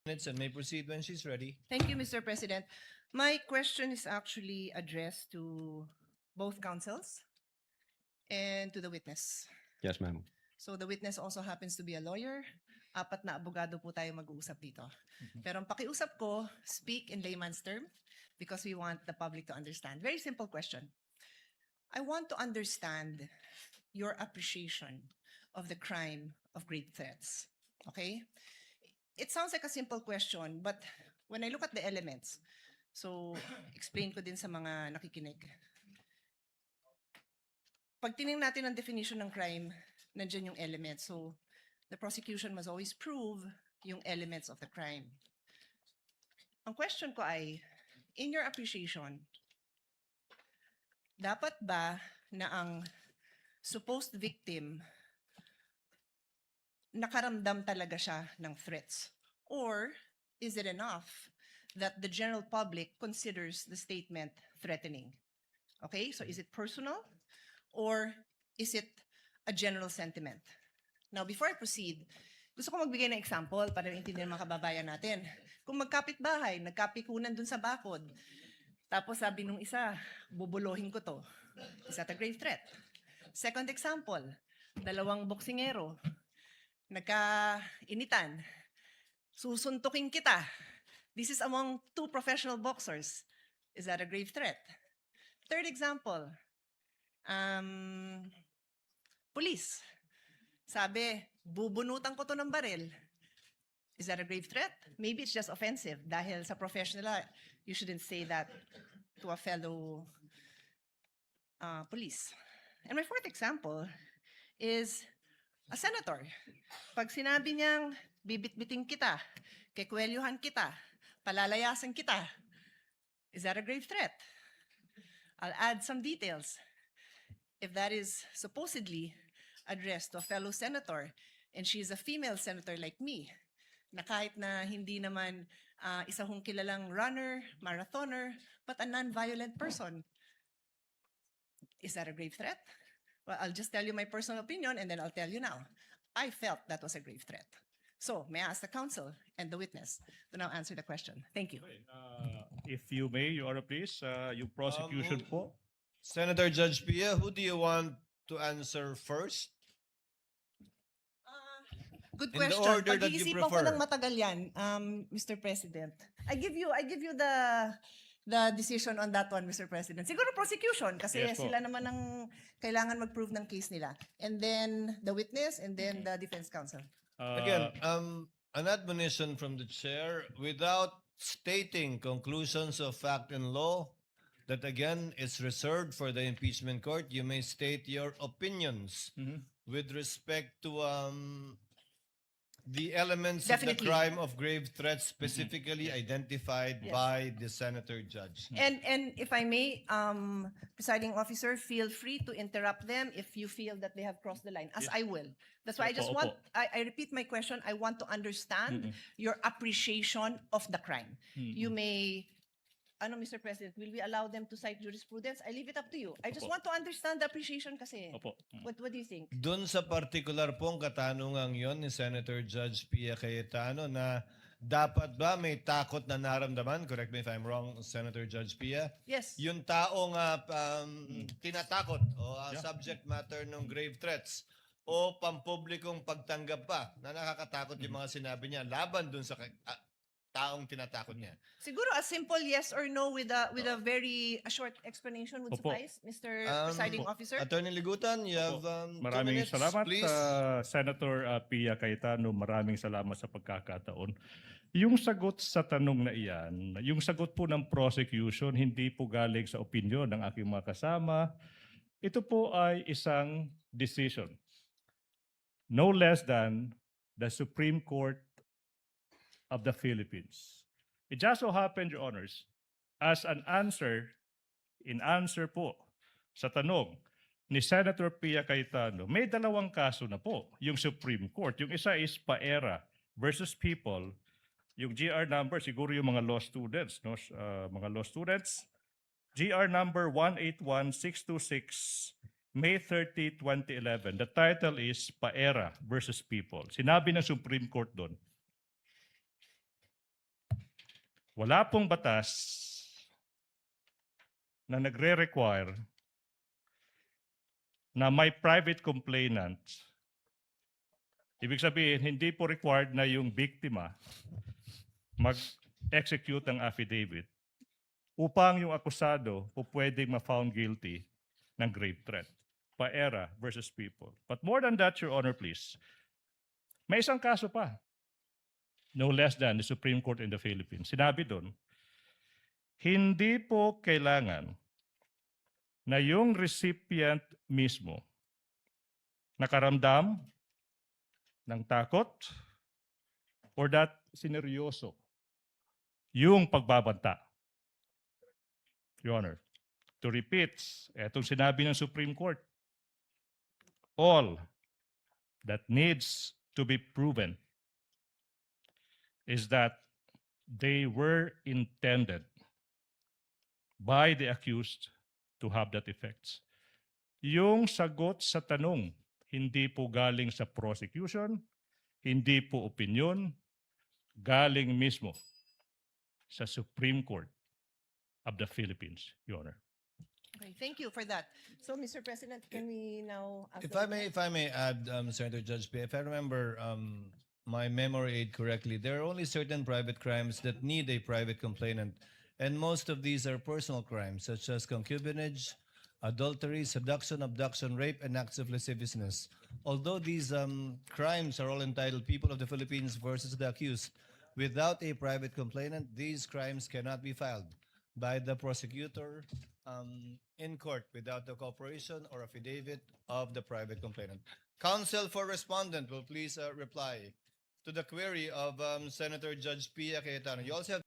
minutes and may proceed when she's ready. Thank you, Mr. President. My question is actually addressed to both counsels and to the witness. Yes, ma'am. So the witness also happens to be a lawyer. Apat na abogado po tayo mag-uusap dito. Pero ang pakiusap ko, speak in layman's term because we want the public to understand. Very simple question. I want to understand your appreciation of the crime of grave threats. Okay? It sounds like a simple question, but when I look at the elements, so explain ko din sa mga nakikinig. Pag tinignan natin ang definition ng crime, nandiyan yung elements. So the prosecution must always prove yung elements of the crime. Ang question ko ay, in your appreciation, dapat ba na ang supposed victim nakaramdam talaga siya ng threats? Or is it enough that the general public considers the statement threatening? Okay, so is it personal or is it a general sentiment? Now, before I proceed, gusto ko magbigay ng example para maintindihan ng mga kababayan natin. Kung magkapit-bahay, nagkapikunan dun sa bakod, tapos sabi nung isa, bubulohin ko to. Is that a grave threat? Second example, dalawang boksingero, nagkainitan, susuntukin kita. This is among two professional boxers. Is that a grave threat? Third example, police. Sabi, bubunutan ko to ng baril. Is that a grave threat? Maybe it's just offensive dahil sa professional, you shouldn't say that to a fellow police. And my fourth example is a senator. Pag sinabi niyang bibit-biting kita, kekwelyuhan kita, palalayasan kita, is that a grave threat? I'll add some details. If that is supposedly addressed to a fellow senator and she is a female senator like me, na kahit na hindi naman isa hong kilalang runner, marathoner, but a non-violent person, is that a grave threat? Well, I'll just tell you my personal opinion and then I'll tell you now. I felt that was a grave threat. So, may I ask the counsel and the witness to now answer the question? Thank you. If you may, Your Honor, please, yung prosecution po. Senator Judge Pia, who do you want to answer first? Good In the question. order that you Pag-iisipan ko prefer. ng matagal yan, Mr. President. I give you the decision on that one, Mr. President. Siguro prosecution kasi Yes po. sila naman ang kailangan mag-prove ng case nila. And then the witness and then the defense counsel. Again, an admonition from the chair without stating conclusions of fact and law that again is reserved for the impeachment court. You may state your opinions with respect to the elements of the Definitely. crime of grave threats specifically identified Yes. by the senator judge. And if I may, presiding officer, feel free to interrupt them if you feel that they have crossed the line, as I will. That's why I just Opo, want, I repeat my question, I want to understand your appreciation of the crime. You may, Mr. President, will we allow them to cite jurisprudence? I leave it up to you. I just Opo. want to understand the appreciation kasi. Opo. What do you think? Doon sa particular pong katanungang yon ni Senator Judge Pia Cayetano na dapat ba may takot na naramdaman, correct me if I'm wrong, Senator Judge Pia, Yes. yung taong tinatakot o Yeah. subject matter ng grave threats o pampublikong pagtanggap pa na nakakatakot yung mga sinabi niya laban dun sa taong tinatakot niya. Siguro a simple yes or no with a very a short explanation would Opo. suffice, Mr. Um, Presiding Opo. Officer. Attorney Ligutan, you have 2 Maraming minutes, salamat, please. Senator Pia Cayetano. Maraming salamat sa pagkakataon. Yung sagot sa tanong na iyan, yung sagot po ng prosecution, hindi po galing sa opinion ng aking mga kasama. Ito po ay isang decision. No less than the Supreme Court of the Philippines. It just so happened, Your Honors, as an answer, in answer po sa tanong ni Senator Pia Cayetano, may dalawang kaso na po yung Supreme Court. Yung isa is Paera versus People. Yung GR number, siguro yung mga law students, no? Mga law students. GR number 181626, May 30, 2011. The title is Paera versus People. Sinabi ng Supreme Court doon, Wala pong batas na nagre-require na may private complainant. Ibig sabihin, hindi po required na yung biktima mag-execute ng affidavit upang yung akusado po pwedeng ma-found guilty ng grave threat. Paera versus people. But more than that, Your Honor, please, may isang kaso pa. No less than the Supreme Court in the Philippines. Sinabi doon, hindi po kailangan na yung recipient mismo nakaramdam ng takot or that sineryoso yung pagbabanta. Your Honor, to repeat, etong sinabi ng Supreme Court, all that needs to be proven is that they were intended by the accused to have that effects. Yung sagot sa tanong, hindi po galing sa prosecution, hindi po opinion, galing mismo sa Supreme Court of the Philippines, Your Honor. Okay, thank you for that. So, Mr. President, can we now ask If the- I may add, Senator Judge P, if I remember my memory aid correctly, there are only certain private crimes that need a private complainant, and most of these are personal crimes such as concubinage, adultery, seduction, abduction, rape, and acts of lasciviousness. Although these crimes are all entitled People of the Philippines versus the accused, without a private complainant, these crimes cannot be filed by the prosecutor in court without the cooperation or affidavit of the private complainant. Counsel for respondent will please reply to the query of Senator Judge Pia Cayetano. You also have